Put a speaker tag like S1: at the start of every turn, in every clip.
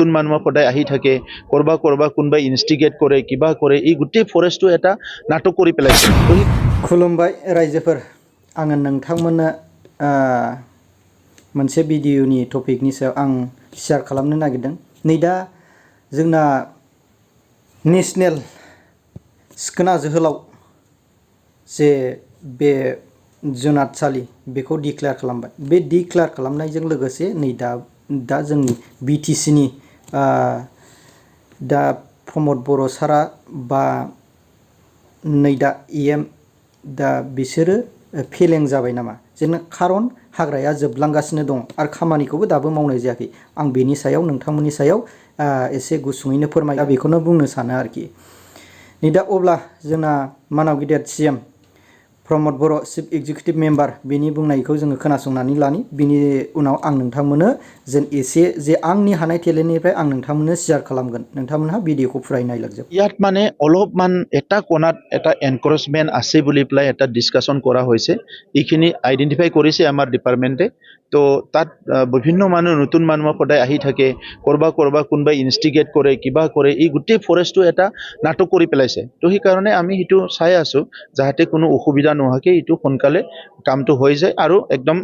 S1: নতুন মানুহ সদায় আহি থাকে কৰবা কৰবা কোনবাই ইনষ্টিগেট কৰে কিবা কৰে এই গোটেই ফৰেষ্টটো এটা নাটক কৰি পেলাইছে
S2: खुलुमबाय रायजोफोर आङो नोंथांमोननो मोनसे भिडिअनि टपिकनि सायाव आं शेयार खालामनो नागिरदों नै दा जोंना नेशनेल सिखोना जोहोलाव जे बे जुनादसालि बेखौ डिक्लेयार खालामबाय बे डिक्लेयार खालामनायजों लोगोसे नै दा जोंनि बिटिसिनि दा प्रमद बर' सारा बा नै दा EM दा बिसोरो फेलें जाबाय नामा जेन खारन हाग्राया जोबलांगासिनो दं आरो खामानिखौबो दाबो मावनाय जायाखै आं बेनि सायाव नोंथांमोननि सायाव एसे गुसुङैनो फोरमायना बेखौनो बुंनो सानो आरोखि नै दा अब्ला जोंना मानाव गिदिर CM प्रमद बर' चिफ एक्जिकिउटिभ मेम्बार बेनि बुंनायखौ जोङो खोनासंनानै लानि बिनि उनाव आं नोंथांमोननो जेन एसे जे आंनि हानाय टेलेन्टनिफ्राय आं नोंथांमोननो शेयार खालामगोन नोंथांमोनहा भिडिअखौ फुराय नायलांजोब
S1: ইয়াত মানে অলপমান এটা কোণাত এটা এনকাৰেজমেণ্ট আছে বুলি পেলাই এটা ডিছকাশ্যন কৰা হৈছে এইখিনি আইডেণ্টিফাই কৰিছে আমাৰ ডিপাৰ্টমেণ্টে তো তাত বিভিন্ন মানুহ নতুন মানুহ সদায় আহি থাকে কৰবা কৰবা কোনবাই ইনষ্টিগেট কৰে কিবা কৰে এই গোটেই ফৰেষ্টটো এটা নাটক কৰি পেলাইছে তো সেইকাৰণে আমি সেইটো চাই আছোঁ যাতে কোনো অসুবিধা নোহোৱাকৈ এইটো সোনকালে কামটো হৈ যায় আৰু একদম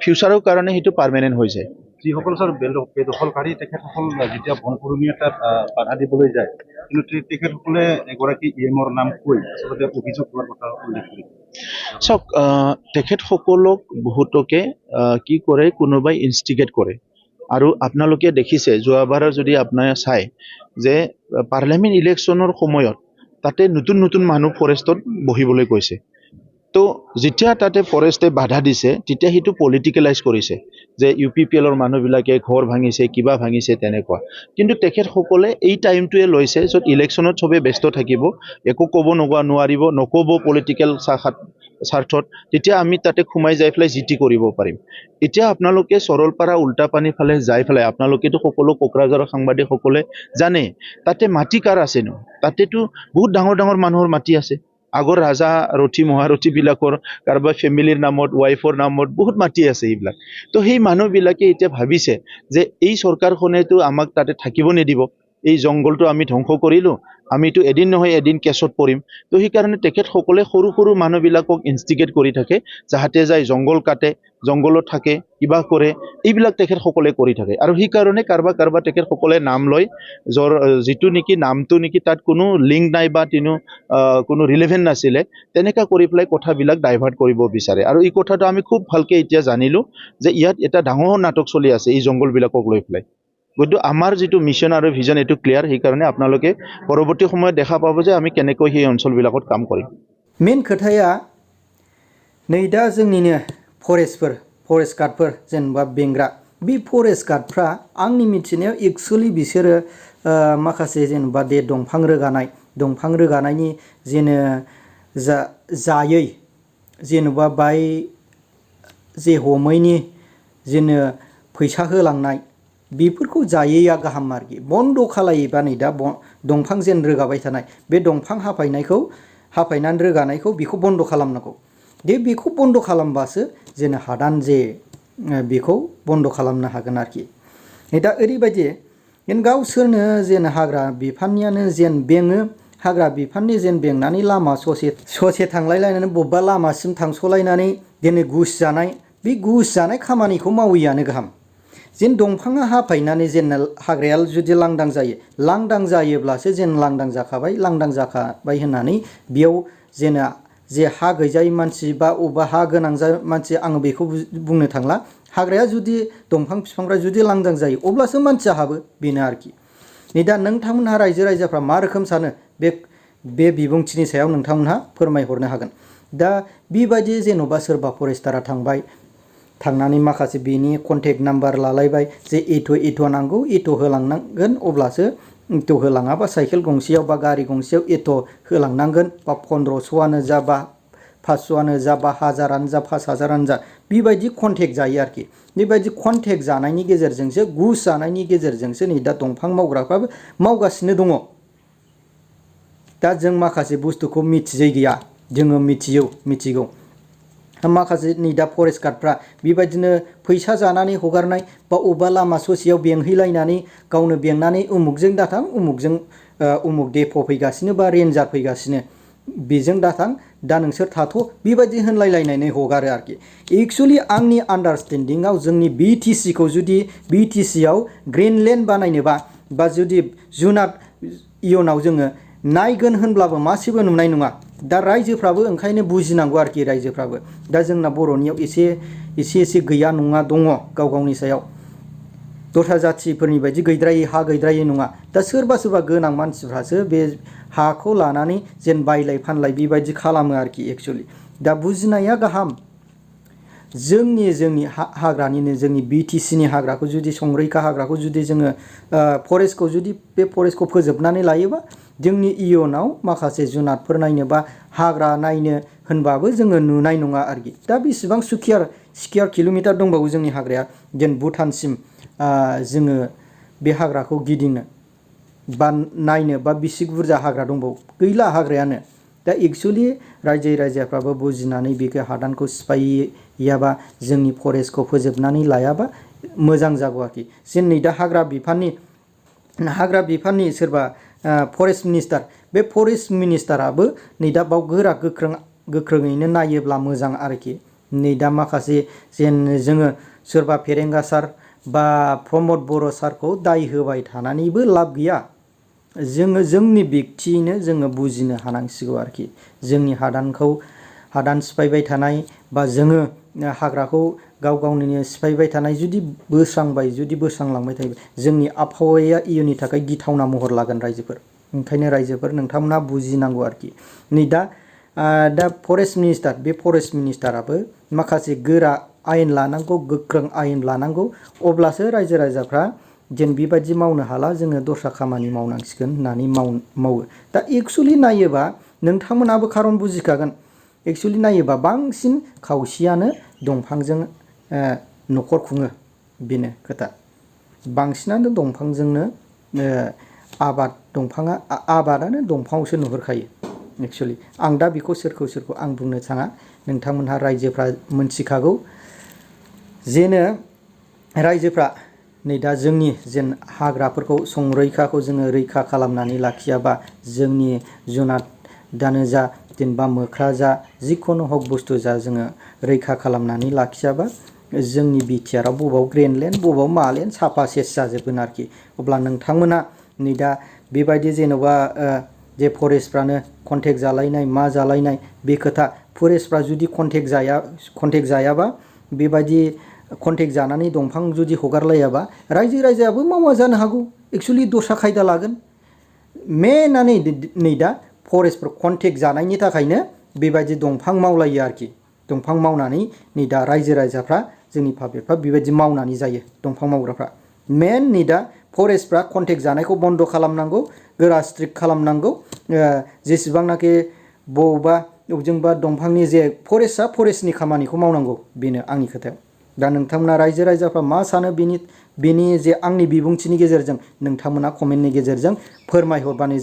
S1: ফিউচাৰৰ কাৰণে সেইটো পাৰ্মানেণ্ট হৈ যায়
S3: যিসকল স্যার বেদখলকারী তেখেতসকল যেতিয়া বনকৰ্মীয়ে তাত বাধা দিবলৈ যায় কিন্তু তেখেতসকলে এগৰাকী EMৰ নাম কৈ আচলতে অভিযোগ হোৱাৰ কথা উল্লেখ কৰিছে
S1: চাওক তেখেতসকলক বহুতকে কি কৰে কোনোবাই ইনষ্টিগেট কৰে আৰু আপোনালোকে দেখিছে যোৱাবাৰ যদি আপোনাৰ চাই যে পাৰ্লিয়ামেণ্ট ইলেকশ্যনৰ সময়ত তাতে নতুন নতুন মানুহ ফৰেষ্টত বহিবলৈ কৈছে তো যেতিয়া তাতে ফৰেষ্টে বাধা দিছে তেতিয়া সেইটো পলিটিকেলাইজ কৰিছে যে UPPLৰ মানুহবিলাকে ঘৰ ভাঙিছে কিবা ভাঙিছে তেনেকুৱা কিন্তু তেখেতসকলে এই টাইমটোৱে লৈছে য'ত ইলেকশ্যনত চবে ব্যস্ত থাকিব একো ক'ব নোৱাৰিব নক'ব পলিটিকেল স্বাৰ্থত তেতিয়া আমি তাতে সোমাই যাই পেলাই জিটি কৰিব পাৰিম এতিয়া আপোনালোকে সৰলপাৰা উল্টাপানী ফালে যাই পেলাই আপোনালোকেতো সকলো কোকৰাঝাৰৰ সাংবাদিকসকলে জানে তাতে মাটি কাৰ আছেনো তাতেতো বহুত ডাঙৰ ডাঙৰ মানুহৰ মাটি আছে আগৰ ৰাজা ৰথী মহাৰথীবিলাকৰ কাৰোবাৰ ফেমিলিৰ নামত ৱাইফৰ নামত বহুত মাটি আছে এইবিলাক তো সেই মানুহবিলাকে এতিয়া ভাবিছে যে এই চৰকাৰখনেতো আমাক তাতে থাকিব নিদিব এই জংগলটো আমি ধ্বংস কৰিলোঁ আমিতো এদিন নহয় এদিন কেছত পৰিম তো সেইকাৰণে তেখেতসকলে সৰু সৰু মানুহবিলাকক ইনষ্টিগেট কৰি থাকে যাহাতে যায় জংগল কাটে জংগলত থাকে কিবা কৰে এইবিলাক তেখেতসকলে কৰি থাকে আৰু সেইকাৰণে কাৰোবাৰ তেখেতসকলে নাম লয় যিটো নেকি নামটো নেকি তাত কোনো লিংক নাই বা কোনো ৰিলেভেণ্ট নাছিলে তেনেকুৱা কৰি পেলাই কথাবিলাক ডাইভাৰ্ট কৰিব বিচাৰে আৰু এই কথাটো আমি খুব ভালকৈ এতিয়া জানিলোঁ যে ইয়াত এটা ডাঙৰ নাটক চলি আছে এই জংগলবিলাকক লৈ পেলাই গতিকে আমাৰ যিটো মিছন আৰু ভিজন এইটো ক্লিয়াৰ সেইকাৰণে আপোনালোকে পৰৱৰ্তী সময়ত দেখা পাব যে আমি কেনেকৈ সেই অঞ্চলবিলাকত কাম কৰিম
S2: मेन खोथाया नै दा जोंनिनो फरेस्ट गार्डफोर जेनेबा बेंग्रा बे फरेस्ट गार्डफ्रा आंनि मिथिनायाव एक्चुअलि बिसोरो माखासे जेनेबा दे दंफां रोगानायनि जेनो जायै जेनेबा बाय जे हमैनि जेनो फैसा होलांनाय बेफोरखौ जायैया गाहाम आरोखि बन्द' खालायोबा नै दा दंफां जेन रोगाबाय थानाय बे दंफां हाफायनानै रोगानायखौ बेखौ बन्द' खालामनांगौ दे बेखौ बन्द' खालामबासो जेन हादान जे बेखौ बन्द' खालामनो हागोन आरोखि नै दा ओरैबायदि जेन गावसोरनो जेन हाग्रा बिफाननियानो जेन बेङो हाग्रा बिफाननि जेन बेंनानै लामा ससे थांलायलायनानै बबेबा लामासिम थांस'लायनानै दिनै घुस जानाय खामानिखौ मावैयानो गाहाम जेन दंफाङा हाफायनानै जेन हाग्राया जुदि लांदां जायोब्लासो जेन लांदां जाखाबाय होननानै बेयाव जेन जे हा गैजायै मानसि बा अबेबा हा गोनां मानसि आङो बेखौ बुंनो थांला हाग्राया जुदि दंफां बिफांफ्रा जुदि लांदां जायो अब्लासो मानसिया हाबो बेनो आरोखि नै दा नोंथांमोनहा रायजोफ्रा मा रोखोम सानो बे बिबुंथिनि सायाव नोंथांमोनहा फोरमायहरनो हागोन दा बेबायदि जेन'बा सोरबा फरेस्टारा थांनानै माखासे बेनि कन्टेक्ट नाम्बार लालायबाय जे एथ' नांगौ एथ' होलांनांगोन अब्लासो एथ' होलाङाबा साइकेल गंसेयाव बा गारि गंसेयाव एथ' होलांनांगोन बा 1500आनो जा बा 500आनो जा बा 1000आनो जा 5000आनो जा बेबायदि कन्टेक्ट जायो आरोखि बेबायदि कन्टेक्ट जानायनि गेजेरजोंसो घुस जानायनि गेजेरजोंसो नै दा दंफां मावग्राफ्राबो मावगासिनो दङ दा जों माखासे बुस्थुखौ मिथियै गैया जोङो मिथिगौ माखासे नै दा फरेस्ट गार्डफ्रा बेबायदिनो फैसा जानानै हगारनाय बा अबेबा लामा ससेयाव बेंहैलायनानै गावनो बेंनानै उमुकजों दाथां उमुकजों उमुक देप' फैगासिनो बा रेन्जार फैगासिनो बेजों दाथां दा नोंसोर थाथ' बेबायदि होनलायलायनानै हगारो आरोखि। एक्सुवेलि आंनि आन्डारस्टेन्डिंआव जोंनि BTC खौ जुदि BTCआव ग्रिनलेन्ड बानायनोबा बा जुदि जुनाद इयुनाव जोङो नायगोन होनब्लाबो मासेबो नुनाय नङा। दा रायजोफ्राबो ओंखायनो बुजिनांगौ आरोखि रायजोफ्राबो। दा जोंना बर'नियाव एसे गैया नङा दङ गाव गावनि सायाव। दस्रा जाथिफोरनि बायदि गैद्रायै हा गैद्रायै नङा। दा सोरबा गोनां मानसिफ्रासो बे हाखौ लानानै जेन बायलाय फानलाय बेबायदि खालामो आरोखि एक्सुवेलि। दा बुजिनाया गाहाम। जोंनि हाग्रानिनो जोंनि BTCनि हाग्राखौ जुदि संरैखा हाग्राखौ जुदि जोङो फरेस्टखौ जुदि बे फरेस्टखौ फोजोबनानै लायोबा जोंनि इयुनाव माखासे जुनादफोर नायनो बा हाग्रा नायनो होनबाबो जोङो नुनाय नङा आरोखि। दा बेसेबां स्कुवेर किल'मिटार दंबावो जोंनि हाग्राया जेन भुटानसिम जोङो बे हाग्राखौ गिदिंनो बा नायनो बा बेसे बुरजा हाग्रा दंबावो गैला हाग्रायानो। दा एक्सुवेलि रायजोफ्राबो बुजिनानै बेखौ हादानखौ सिफायाबा जोंनि फरेस्टखौ फोजोबनानै लायाबा मोजां जागौ आरोखि। जों नै दा हाग्रा बिफाननि सोरबा फरेस्ट मिनिस्टार बे फरेस्ट मिनिस्टाराबो नै दा बाव गोख्रोङैनो नायोब्ला मोजां आरोखि। नै दा माखासे जेन जोङो सोरबा फेरेंगा सार बा प्रमद बर' सारखौ दाय होबाय थानानैबो लाब गैया। जोङो जोंनि बेक्तियैनो जोङो बुजिनो हानांसिगौ आरोखि। जोंनि हादान सिफायबाय थानाय बा जोङो हाग्राखौ गाव गावनिनो सिफायबाय थानाय जुदि बोस्रांलांबाय थायो जोंनि आबहावाया इयुननि थाखाय गिथावना महर लागोन रायजोफोर। ओंखायनो रायजोफोर नोंथांमोना बुजिनांगौ आरोखि। नै दा फरेस्ट मिनिस्टार बे फरेस्ट मिनिस्टाराबो माखासे गोरा आयेन लानांगौ, गोख्रों आयेन लानांगौ। अब्लासो रायजोफ्रा जेन बेबायदि मावनो हाला जोङो दस्रा खामानि मावनांसिगोन होननानै मावो। दा एक्सुवेलि नायोबा नोंथांमोनाबो खारन बुजिखागोन। एक्सुवेलि नायोबा बांसिन खावसेयानो दंफांजों न'खर खुङो बेनो खोथा। बांसिनानो दंफांजोंनो आबादानो दंफाङावसो नुहुरखायो एक्सुवेलि। आं दा बेखौ सोरखौ आं बुंनो थाङा। नोंथांमोनहा रायजोफ्रा मोनथिखागौ। जेनो रायजोफ्रा नै दा जोंनि जेन हाग्राफोरखौ संरैखाखौ जोङो रैखा खालामनानै लाखियाबा जोंनि जुनादानो जा जेनेबा मोख्रा जा जिखुनु हक बुस्थु जा जोङो रैखा खालामनानै लाखियाबा जोंनि BTRआव बबाव ग्रिनलेण्ड बबाव मालेण्ड साफा सेस जाजोबगोन आरोखि। अब्ला नोंथांमोना नै दा बेबायदि जेन'बा जे फरेस्टफ्रानो कन्टेक्ट जालायनाय मा जालायनाय बे खोथा फरेस्टफ्रा जुदि कन्टेक्ट जायाबा बेबायदि कन्टेक्ट जानानै दंफां जुदि हगारलायाबा रायजोआबो मावा जानो हागौ। एक्सुवेलि दस्रा खायदा लागोन। मेनानो नै दा फरेस्टफोर कन्टेक्ट जानायनि थाखायनो बेबायदि दंफां मावलायो आरोखि। दंफां मावनानै नै दा रायजोफ्रा जोंनि पाब्लिकफ्रा बेबायदि मावनानै जायो दंफां मावग्राफ्रा। मेन नै दा फरेस्टफ्रा कन्टेक्ट जानायखौ बन्द' खालामनांगौ, गोरा स्ट्रिक्ट खालामनांगौ। जेसेबांनाखि बबेजोंबा दंफांनि जे फरेस्टनि खामानिखौ मावनांगौ बेनो आंनि खोथायाव। दा नोंथांमोना रायजोफ्रा मा सानो बेनि जे आंनि बिबुंथिनि गेजेरजों नोंथांमोना कमेन्टनि गेजेरजों फोरमायहरबानो